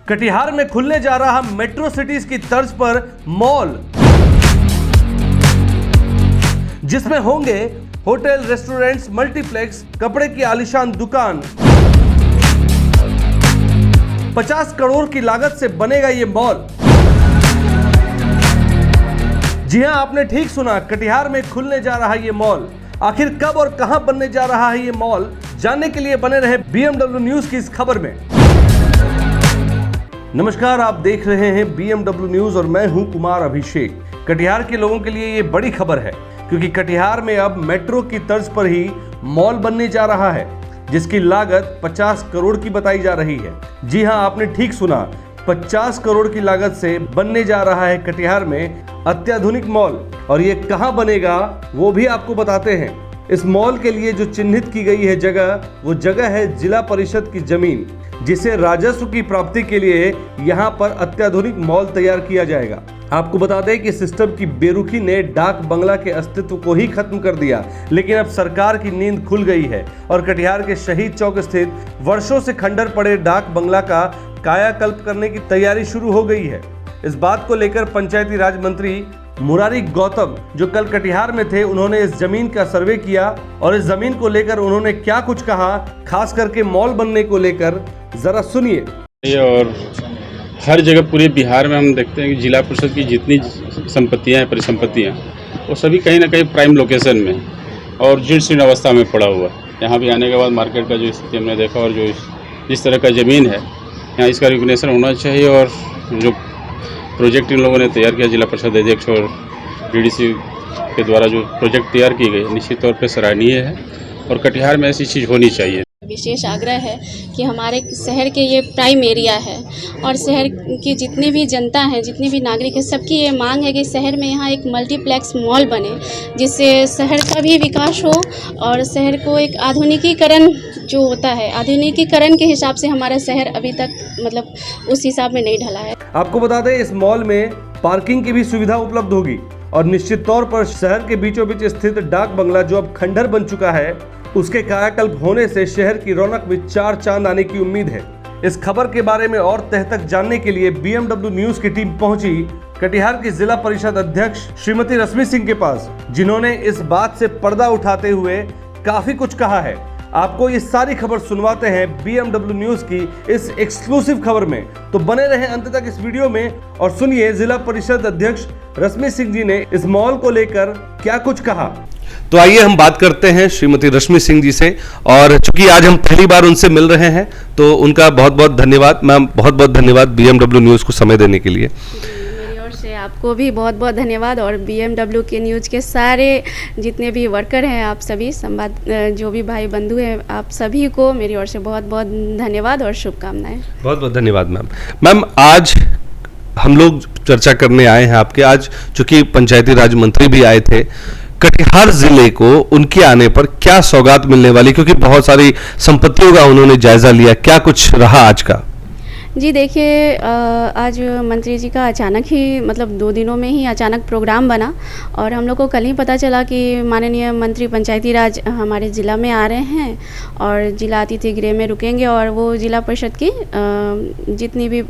कटिहार में खुलने जा रहा मेट्रो सिटीज की तर्ज पर मॉल, जिसमें होंगे होटल, रेस्टोरेंट्स, मल्टीप्लेक्स, कपड़े की आलीशान दुकान। 50 करोड़ की लागत से बनेगा ये मॉल। जी हां, आपने ठीक सुना, कटिहार में खुलने जा रहा ये मॉल। आखिर कब और कहां बनने जा रहा है ये मॉल, जानने के लिए बने रहे BMW न्यूज की इस खबर में। नमस्कार, आप देख रहे हैं BMW न्यूज और मैं हूं कुमार अभिषेक। कटिहार के लोगों के लिए ये बड़ी खबर है, क्योंकि कटिहार में अब मेट्रो की तर्ज पर ही मॉल बनने जा रहा है, जिसकी लागत 50 करोड़ की बताई जा रही है। जी हां, आपने ठीक सुना, 50 करोड़ की लागत से बनने जा रहा है कटिहार में अत्याधुनिक मॉल। और ये कहां बनेगा वो भी आपको बताते हैं। इस मॉल के लिए जो चिन्हित की गई है जगह, वो जगह है जिला परिषद की जमीन, जिसे राजस्व की प्राप्ति के लिए यहाँ पर अत्याधुनिक मॉल तैयार किया जाएगा। आपको बता दें कि सिस्टम की बेरुखी ने डाक बंगला के अस्तित्व को ही खत्म कर दिया, लेकिन अब सरकार की नींद खुल गई है और कटिहार के शहीद चौक स्थित वर्षों से खंडर पड़े डाक बंगला का कायाकल्प करने की तैयारी शुरू हो गई है। इस बात को लेकर पंचायती राज मंत्री मुरारी गौतम, जो कल कटिहार में थे, उन्होंने इस जमीन का सर्वे किया और इस जमीन को लेकर उन्होंने क्या कुछ कहा, खास करके मॉल बनने को लेकर, जरा सुनिए। और हर जगह पूरे बिहार में हम देखते हैं कि जिला परिषद की जितनी संपत्तियां हैं, परिसंपत्तियां, वो सभी कहीं ना कहीं प्राइम लोकेशन में और जीर्ण शीर्ण अवस्था में पड़ा हुआ है। यहाँ भी आने के बाद मार्केट का जो स्थिति हमने देखा और जो जिस तरह का ज़मीन है, यहाँ इसका रिकग्निशन होना चाहिए। और जो प्रोजेक्ट इन लोगों ने तैयार किया, जिला परिषद अध्यक्ष और DDC के द्वारा जो प्रोजेक्ट तैयार की गई, निश्चित तौर पर सराहनीय है और कटिहार में ऐसी चीज़ होनी चाहिए। विशेष आग्रह है कि हमारे शहर के ये प्राइम एरिया है और शहर की जितनी भी जनता है, जितनी भी नागरिक है, सबकी ये मांग है कि शहर में यहाँ एक मल्टीप्लेक्स मॉल बने, जिससे शहर का भी विकास हो और शहर को एक आधुनिकीकरण जो होता है, आधुनिकीकरण के हिसाब से हमारा शहर अभी तक मतलब उस हिसाब में नहीं ढला है। आपको बता दें, इस मॉल में पार्किंग की भी सुविधा उपलब्ध होगी और निश्चित तौर पर शहर के बीचों बीच स्थित डाक बंगला, जो अब खंडर बन चुका है, उसके कायाकल्प होने से शहर की रौनक में 4 चांद आने की उम्मीद है। इस खबर के बारे में और तह तक जानने के लिए BMW न्यूज की टीम पहुंची कटिहार की जिला परिषद अध्यक्ष श्रीमती रश्मि सिंह के पास, जिन्होंने इस बात से पर्दा उठाते हुए काफी कुछ कहा है। आपको ये सारी खबर सुनवाते हैं BMW न्यूज की इस एक्सक्लूसिव खबर में, तो बने रहें अंत तक इस वीडियो में और सुनिए जिला परिषद अध्यक्ष रश्मि सिंह जी ने इस मॉल को लेकर क्या कुछ कहा। तो आइए हम बात करते हैं श्रीमती रश्मि सिंह जी से, और चूंकि आज हम पहली बार उनसे मिल रहे हैं, तो उनका बहुत बहुत धन्यवाद मैम, बहुत बहुत धन्यवाद BMW न्यूज को समय देने के लिए। मेरी ओर से आपको भी बहुत बहुत धन्यवाद और BMW के न्यूज़ के सारे जितने भी वर्कर हैं, आप सभी संवाद जो भी भाई बंधु हैं, आप सभी को मेरी ओर से बहुत बहुत धन्यवाद और शुभकामनाएं। बहुत बहुत धन्यवाद मैम। मैम, आज हम लोग चर्चा करने आए हैं आपके, आज चूंकि पंचायती राज मंत्री भी आए थे, कटिहार जिले को उनके आने पर क्या सौगात मिलने वाली, क्योंकि बहुत सारी संपत्तियों का उन्होंने जायजा लिया, क्या कुछ रहा आज का? जी देखिए, आज मंत्री जी का अचानक ही मतलब 2 दिनों में ही अचानक प्रोग्राम बना और हम लोग को कल ही पता चला कि माननीय मंत्री पंचायती राज हमारे ज़िला में आ रहे हैं और जिला अतिथि गृह में रुकेंगे और वो जिला परिषद की जितनी भी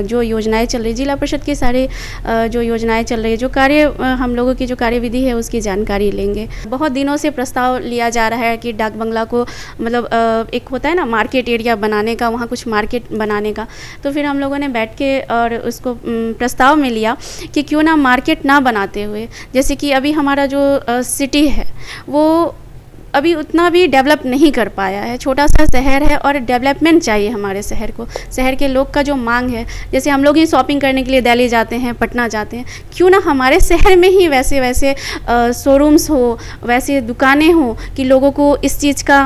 जो योजनाएं चल रही, जिला परिषद की सारे जो योजनाएं चल रही है, जो कार्य हम लोगों की जो कार्यविधि है, उसकी जानकारी लेंगे। बहुत दिनों से प्रस्ताव लिया जा रहा है कि डाक बंगला को मतलब एक होता है ना मार्केट एरिया बनाने का, वहाँ कुछ मार्केट बनाने का, तो फिर हम लोगों ने बैठ के और उसको प्रस्ताव में लिया कि क्यों ना मार्केट ना बनाते हुए, जैसे कि अभी हमारा जो सिटी है वो अभी उतना भी डेवलप नहीं कर पाया है, छोटा सा शहर है और डेवलपमेंट चाहिए हमारे शहर को। शहर के लोग का जो मांग है, जैसे हम लोग ही शॉपिंग करने के लिए दिल्ली जाते हैं, पटना जाते हैं, क्यों ना हमारे शहर में ही वैसे वैसे शोरूम्स हो, वैसे दुकानें हो कि लोगों को इस चीज़ का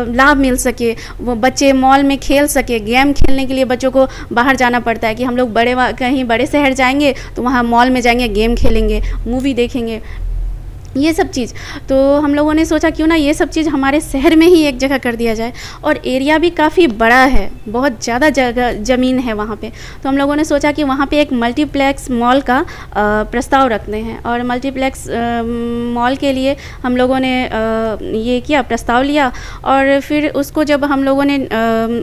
लाभ मिल सके। वो बच्चे मॉल में खेल सके, गेम खेलने के लिए बच्चों को बाहर जाना पड़ता है कि हम लोग कहीं बड़े शहर जाएंगे तो वहाँ मॉल में जाएंगे, गेम खेलेंगे, मूवी देखेंगे। ये सब चीज़। तो हम लोगों ने सोचा क्यों ना ये सब चीज़ हमारे शहर में ही एक जगह कर दिया जाए, और एरिया भी काफ़ी बड़ा है, बहुत ज़्यादा जगह ज़मीन है वहाँ पे। तो हम लोगों ने सोचा कि वहाँ पे एक मल्टीप्लेक्स मॉल का प्रस्ताव रखते हैं, और मल्टीप्लेक्स मॉल के लिए हम लोगों ने ये किया, प्रस्ताव लिया। और फिर उसको जब हम लोगों ने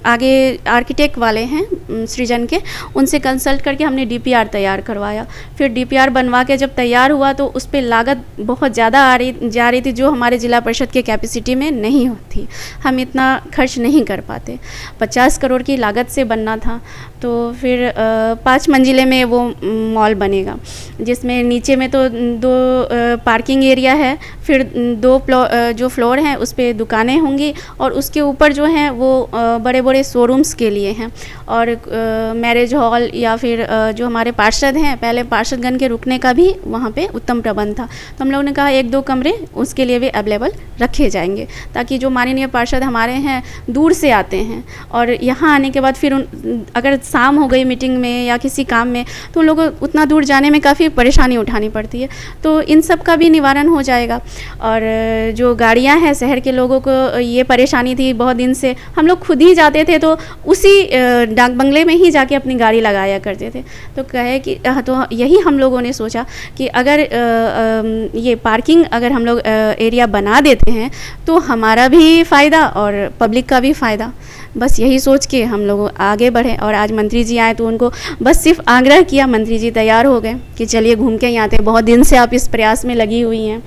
आगे आर्किटेक्ट वाले हैं सृजन के, उनसे कंसल्ट करके हमने DPR तैयार करवाया। फिर DPR बनवा के जब तैयार हुआ तो उस पर लागत बहुत ज़्यादा जा रही थी, जो हमारे ज़िला परिषद के कैपेसिटी में नहीं होती। हम इतना खर्च नहीं कर पाते। 50 करोड़ की लागत से बनना था। तो फिर 5 मंजिले में वो मॉल बनेगा, जिसमें नीचे में तो 2 पार्किंग एरिया है, फिर 2 जो फ्लोर हैं उस पर दुकानें होंगी, और उसके ऊपर जो हैं वो बड़े बड़े शोरूम्स के लिए हैं, और मैरिज हॉल या फिर जो हमारे पार्षद हैं, पहले पार्षदगण के रुकने का भी वहाँ पे उत्तम प्रबंध था। तो हम लोगों ने कहा 1-2 कमरे उसके लिए भी अवेलेबल रखे जाएंगे, ताकि जो माननीय पार्षद हमारे हैं दूर से आते हैं, और यहाँ आने के बाद फिर अगर शाम हो गई मीटिंग में या किसी काम में, तो उन लोगों को उतना दूर जाने में काफ़ी परेशानी उठानी पड़ती है। तो इन सब का भी निवारण हो जाएगा। और जो गाड़ियाँ हैं, शहर के लोगों को ये परेशानी थी बहुत दिन से, हम लोग खुद ही जाते थे तो उसी डाक बंगले में ही जाके अपनी गाड़ी लगाया करते थे। तो कहे कि तो यही हम लोगों ने सोचा कि अगर ये पार्किंग अगर हम लोग एरिया बना देते हैं तो हमारा भी फ़ायदा और पब्लिक का भी फ़ायदा। बस यही सोच के हम लोग आगे बढ़े, और आज मंत्री जी आए तो उनको बस सिर्फ आग्रह किया, मंत्री जी तैयार हो गए कि चलिए घूम के ही आते हैं, बहुत दिन से आप इस प्रयास में लगी हुई हैं,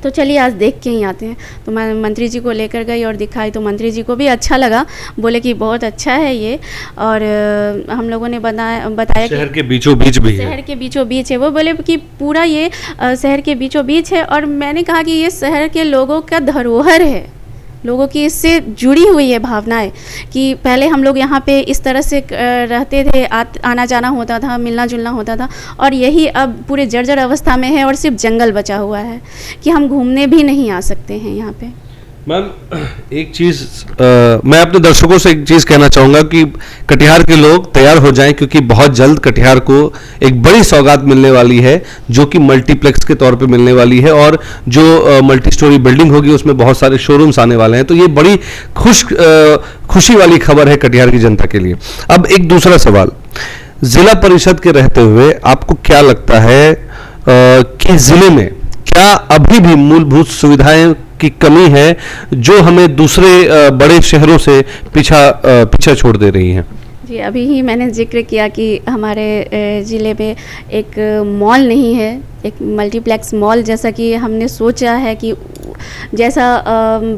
तो चलिए आज देख के ही आते हैं। तो मैं मंत्री जी को लेकर गई और दिखाई, तो मंत्री जी को भी अच्छा लगा, बोले कि बहुत अच्छा है ये। और हम लोगों ने बताया शहर के बीचों बीच भी है, शहर के बीचों बीच है। वो बोले कि पूरा ये शहर के बीचों बीच है, और मैंने कहा कि ये शहर के लोगों का धरोहर है, लोगों की इससे जुड़ी हुई है भावनाएं, कि पहले हम लोग यहाँ पे इस तरह से रहते थे, आना जाना होता था, मिलना जुलना होता था, और यही अब पूरे जर्जर अवस्था में है, और सिर्फ जंगल बचा हुआ है कि हम घूमने भी नहीं आ सकते हैं यहाँ पे। मैम, एक चीज़ मैं अपने दर्शकों से एक चीज़ कहना चाहूँगा कि कटिहार के लोग तैयार हो जाएं, क्योंकि बहुत जल्द कटिहार को एक बड़ी सौगात मिलने वाली है, जो कि मल्टीप्लेक्स के तौर पे मिलने वाली है, और जो मल्टी स्टोरी बिल्डिंग होगी उसमें बहुत सारे शोरूम्स आने वाले हैं। तो ये बड़ी खुशी वाली खबर है कटिहार की जनता के लिए। अब एक दूसरा सवाल, जिला परिषद के रहते हुए आपको क्या लगता है कि जिले में क्या अभी भी मूलभूत सुविधाएं की कमी है जो हमें दूसरे बड़े शहरों से पीछा छोड़ दे रही हैं? जी, अभी ही मैंने जिक्र किया कि हमारे ज़िले में एक मॉल नहीं है, एक मल्टीप्लेक्स मॉल जैसा कि हमने सोचा है कि जैसा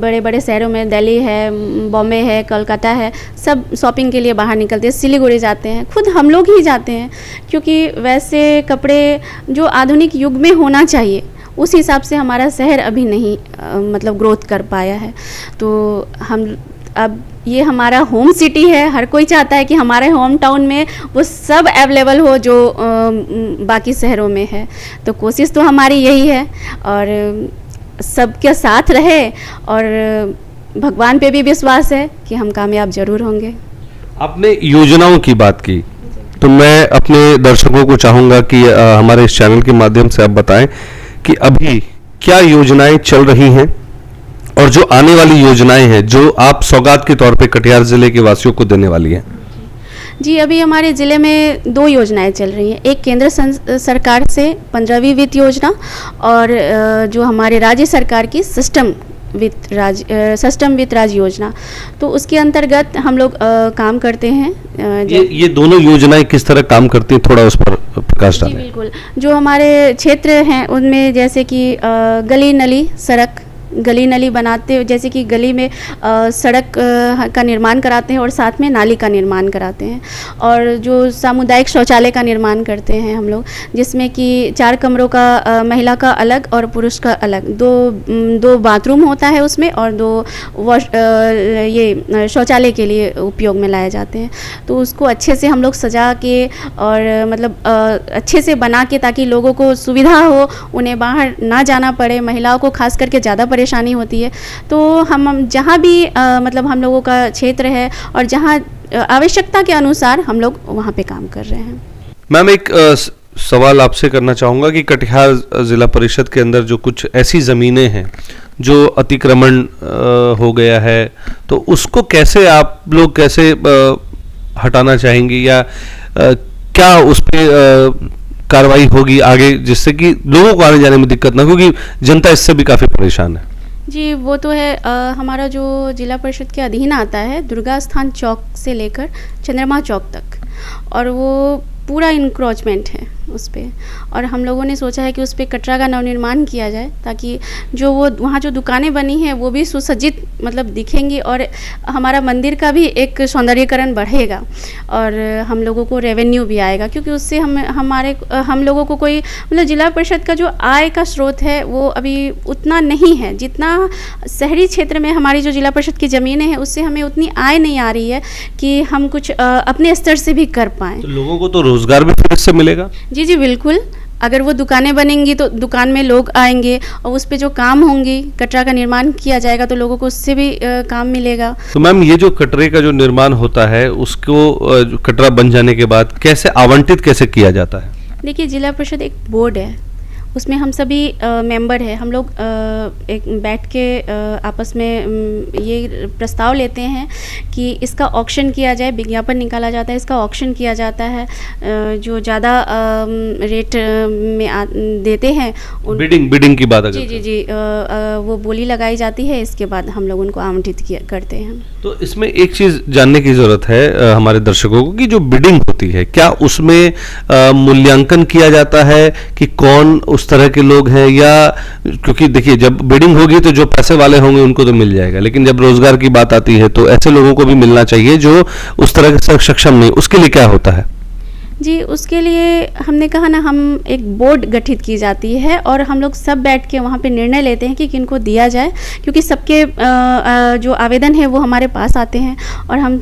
बड़े बड़े शहरों में दिल्ली है, बॉम्बे है, कोलकाता है, सब शॉपिंग के लिए बाहर निकलते हैं, सिलीगुड़ी जाते हैं, खुद हम लोग ही जाते हैं, क्योंकि वैसे कपड़े जो आधुनिक युग में होना चाहिए उस हिसाब से हमारा शहर अभी नहीं मतलब ग्रोथ कर पाया है। तो हम अब ये हमारा होम सिटी है, हर कोई चाहता है कि हमारे होम टाउन में वो सब अवेलेबल हो जो बाकी शहरों में है। तो कोशिश तो हमारी यही है, और सबके साथ रहे, और भगवान पे भी विश्वास है कि हम कामयाब जरूर होंगे। आपने योजनाओं की बात की, तो मैं अपने दर्शकों को चाहूँगा कि हमारे इस चैनल के माध्यम से आप बताएं कि अभी क्या योजनाएं चल रही हैं, और जो आने वाली योजनाएं हैं जो आप सौगात के तौर पे कटिहार जिले के वासियों को देने वाली हैं। जी, अभी हमारे ज़िले में 2 योजनाएं चल रही हैं। एक केंद्र सरकार से 15वीं वित्त योजना, और जो हमारे राज्य सरकार की सिस्टम वित्त राज योजना, तो उसके अंतर्गत हम लोग काम करते हैं। ये दोनों योजनाएं किस तरह काम करती हैं, थोड़ा उस पर प्रकाश डालें। जी बिल्कुल, जो हमारे क्षेत्र हैं उनमें जैसे कि गली नली सड़क, गली नली बनाते, जैसे कि गली में सड़क का निर्माण कराते हैं और साथ में नाली का निर्माण कराते हैं, और जो सामुदायिक शौचालय का निर्माण करते हैं हम लोग, जिसमें कि 4 कमरों का महिला का अलग और पुरुष का अलग, दो बाथरूम होता है उसमें, और 2 ये शौचालय के लिए उपयोग में लाए जाते हैं। तो उसको अच्छे से हम लोग सजा के और मतलब अच्छे से बना के, ताकि लोगों को सुविधा हो, उन्हें बाहर ना जाना पड़े, महिलाओं को खास करके ज़्यादा परेशानी होती है। तो हम जहाँ भी मतलब हम लोगों का क्षेत्र है और जहाँ आवश्यकता के अनुसार हम लोग वहाँ पे काम कर रहे हैं। मैम, एक सवाल आपसे करना चाहूँगा कि कटिहार ज़िला परिषद के अंदर जो कुछ ऐसी ज़मीनें हैं जो अतिक्रमण हो गया है, तो उसको कैसे आप लोग कैसे हटाना चाहेंगे, या क्या उस पर कार्रवाई होगी आगे, जिससे कि लोगों को आने जाने में दिक्कत ना, क्योंकि जनता इससे भी काफ़ी परेशान है। जी, वो तो है। हमारा जो जिला परिषद के अधीन आता है दुर्गा स्थान चौक से लेकर चंद्रमा चौक तक, और वो पूरा इंक्रोचमेंट है उस पर, और हम लोगों ने सोचा है कि उस पर कटरा का नवनिर्माण किया जाए, ताकि जो वो वहाँ जो दुकानें बनी हैं वो भी सुसज्जित मतलब दिखेंगी, और हमारा मंदिर का भी एक सौंदर्यीकरण बढ़ेगा, और हम लोगों को रेवेन्यू भी आएगा, क्योंकि उससे हम लोगों को कोई मतलब जिला परिषद का जो आय का स्रोत है वो अभी उतना नहीं है जितना शहरी क्षेत्र में हमारी जो जिला परिषद की ज़मीनें हैं उससे हमें उतनी आय नहीं आ रही है कि हम कुछ अपने स्तर से भी कर पाएँ। तो लोगों को तो रोजगार भी फिर इससे मिलेगा? जी जी बिल्कुल, अगर वो दुकानें बनेंगी तो दुकान में लोग आएंगे, और उस पे जो काम होंगी, कटरा का निर्माण किया जाएगा तो लोगों को उससे भी काम मिलेगा। तो मैम, ये जो कटरे का जो निर्माण होता है उसको कटरा बन जाने के बाद कैसे आवंटित कैसे किया जाता है? देखिए, जिला परिषद एक बोर्ड है, उसमें हम सभी मेंबर हैं, हम लोग एक बैठ के आपस में ये प्रस्ताव लेते हैं कि इसका ऑक्शन किया जाए, विज्ञापन निकाला जाता है, इसका ऑक्शन किया जाता है, जो ज़्यादा रेट में देते हैं बिडिंग की बात जी जी जी वो बोली लगाई जाती है, इसके बाद हम लोग उनको आवंटित करते हैं। तो इसमें एक चीज़ जानने की ज़रूरत है हमारे दर्शकों को कि जो बिडिंग होती है, क्या उसमें मूल्यांकन किया जाता है कि कौन उस तरह के लोग हैं, या क्योंकि देखिए जब बिडिंग होगी तो जो पैसे वाले होंगे उनको तो मिल जाएगा, लेकिन जब रोजगार की बात आती है तो ऐसे लोगों को भी मिलना चाहिए जो उस तरह से सक्षम नहीं, उसके लिए क्या होता है? जी, उसके लिए हमने कहा ना, हम एक बोर्ड गठित की जाती है और हम लोग सब बैठ के वहाँ पे निर्णय लेते हैं कि किनको दिया जाए, क्योंकि सबके जो आवेदन है वो हमारे पास आते हैं, और हम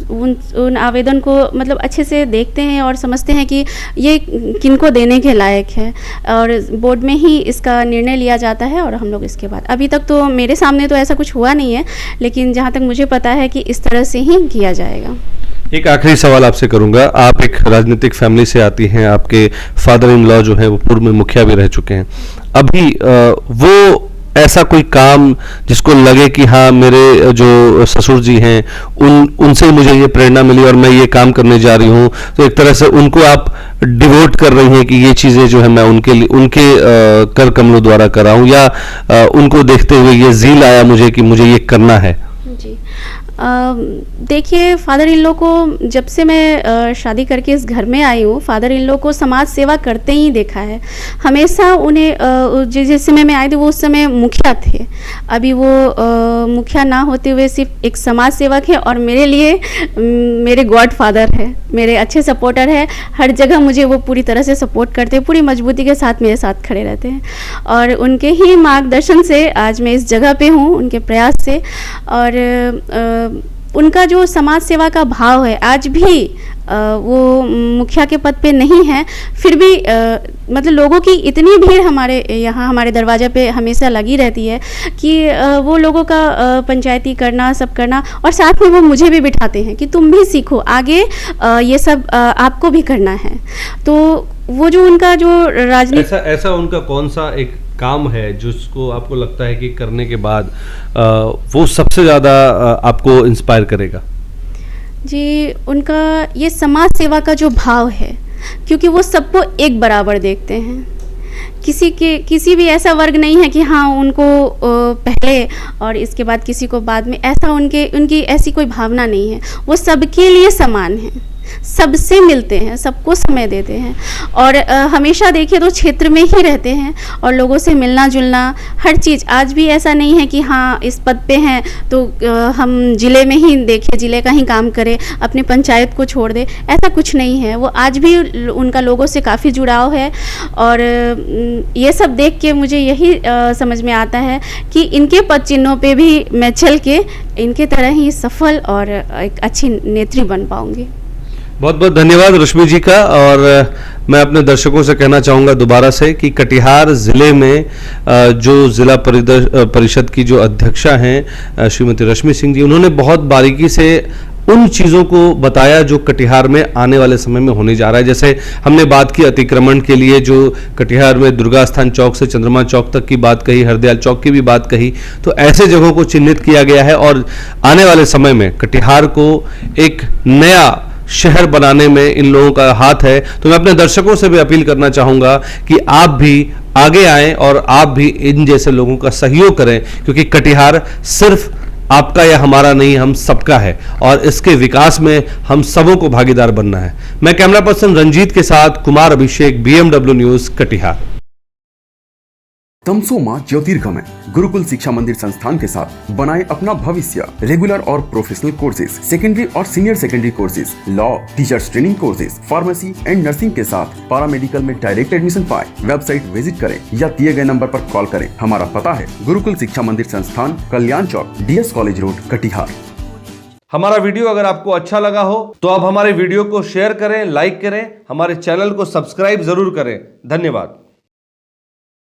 उन आवेदन को मतलब अच्छे से देखते हैं और समझते हैं कि ये किनको देने के लायक है, और बोर्ड में ही इसका निर्णय लिया जाता है। और हम लोग इसके बाद, अभी तक तो मेरे सामने तो ऐसा कुछ हुआ नहीं है, लेकिन जहाँ तक मुझे पता है कि इस तरह से ही किया जाएगा। एक आखिरी सवाल आपसे करूंगा, आप एक राजनीतिक फैमिली से आती हैं, आपके फादर इन लॉ जो है वो पूर्व में मुखिया भी रह चुके हैं, अभी वो ऐसा कोई काम जिसको लगे कि हाँ मेरे जो ससुर जी हैं उनसे मुझे ये प्रेरणा मिली और मैं ये काम करने जा रही हूँ, तो एक तरह से उनको आप डिवोट कर रही हैं कि ये चीज़ें जो है मैं उनके लिए उनके कर कमलों द्वारा कर रहा हूँ, या उनको देखते हुए ये ज़ील आया मुझे कि मुझे ये करना है? जी, देखिए, फादर इन लॉ को जब से मैं शादी करके इस घर में आई हूँ, फादर इन लॉ को समाज सेवा करते ही देखा है। हमेशा उन्हें जिस समय मैं आई थी वो उस समय मुखिया थे, अभी वो मुखिया ना होते हुए सिर्फ एक समाज सेवक है, और मेरे लिए मेरे गॉड फादर है, मेरे अच्छे सपोर्टर है। हर जगह मुझे वो पूरी तरह से सपोर्ट करते हैं, पूरी मजबूती के साथ मेरे साथ खड़े रहते हैं, और उनके ही मार्गदर्शन से आज मैं इस जगह पे हूँ, उनके प्रयास से। और उनका जो समाज सेवा का भाव है, आज भी वो मुखिया के पद पे नहीं है, फिर भी मतलब लोगों की इतनी भीड़ हमारे यहाँ हमारे दरवाजे पे हमेशा लगी रहती है कि वो लोगों का पंचायती करना, सब करना, और साथ में वो मुझे भी बिठाते हैं कि तुम भी सीखो, आगे ये सब आपको भी करना है। तो वो जो उनका जो राजनीति ऐसा उनका कौन सा एक काम है जिसको आपको लगता है कि करने के बाद वो सबसे ज़्यादा आपको इंस्पायर करेगा? जी, उनका ये समाज सेवा का जो भाव है, क्योंकि वो सबको एक बराबर देखते हैं, किसी भी ऐसा वर्ग नहीं है कि हाँ उनको पहले और इसके बाद किसी को बाद में, ऐसा उनकी ऐसी कोई भावना नहीं है। वो सबके लिए समान है, सबसे मिलते हैं, सबको समय देते हैं, और हमेशा देखिए तो क्षेत्र में ही रहते हैं और लोगों से मिलना जुलना हर चीज़। आज भी ऐसा नहीं है कि हाँ इस पद पे हैं तो हम ज़िले में ही देखें, ज़िले का ही काम करें, अपने पंचायत को छोड़ दें, ऐसा कुछ नहीं है। वो आज भी उनका लोगों से काफ़ी जुड़ाव है, और ये सब देख के मुझे यही समझ में आता है कि इनके पद चिन्हों पे भी मैं चल के इनके तरह ही सफल और एक अच्छी नेत्री बन पाऊँगी। बहुत बहुत धन्यवाद रश्मि जी का। और मैं अपने दर्शकों से कहना चाहूँगा दोबारा से कि कटिहार ज़िले में जो ज़िला परिषद की जो अध्यक्षा हैं श्रीमती रश्मि सिंह जी, उन्होंने बहुत बारीकी से उन चीज़ों को बताया जो कटिहार में आने वाले समय में होने जा रहा है। जैसे हमने बात की अतिक्रमण के लिए, जो कटिहार में दुर्गा स्थान चौक से चंद्रमा चौक तक की बात कही, हरदयाल चौक की भी बात कही, तो ऐसे जगहों को चिन्हित किया गया है और आने वाले समय में कटिहार को एक नया शहर बनाने में इन लोगों का हाथ है। तो मैं अपने दर्शकों से भी अपील करना चाहूँगा कि आप भी आगे आएं और आप भी इन जैसे लोगों का सहयोग करें, क्योंकि कटिहार सिर्फ आपका या हमारा नहीं, हम सबका है और इसके विकास में हम सबों को भागीदार बनना है। मैं कैमरा पर्सन रंजीत के साथ कुमार अभिषेक, BMW न्यूज़, कटिहार। तमसोमा ज्योतिर्गमय गुरुकुल शिक्षा मंदिर संस्थान के साथ बनाए अपना भविष्य। रेगुलर और प्रोफेशनल कोर्सेज, सेकेंडरी और senior secondary courses, law, teachers training courses, pharmacy and nursing के साथ पैरामेडिकल में डायरेक्ट एडमिशन पाए। वेबसाइट विजिट करें या दिए गए नंबर पर कॉल करें। हमारा पता है गुरुकुल शिक्षा मंदिर संस्थान, कल्याण चौक, DS कॉलेज रोड, कटिहार। हमारा वीडियो अगर आपको अच्छा लगा हो तो आप हमारे वीडियो को शेयर करें, लाइक करें, हमारे चैनल को सब्सक्राइब जरूर करें। धन्यवाद।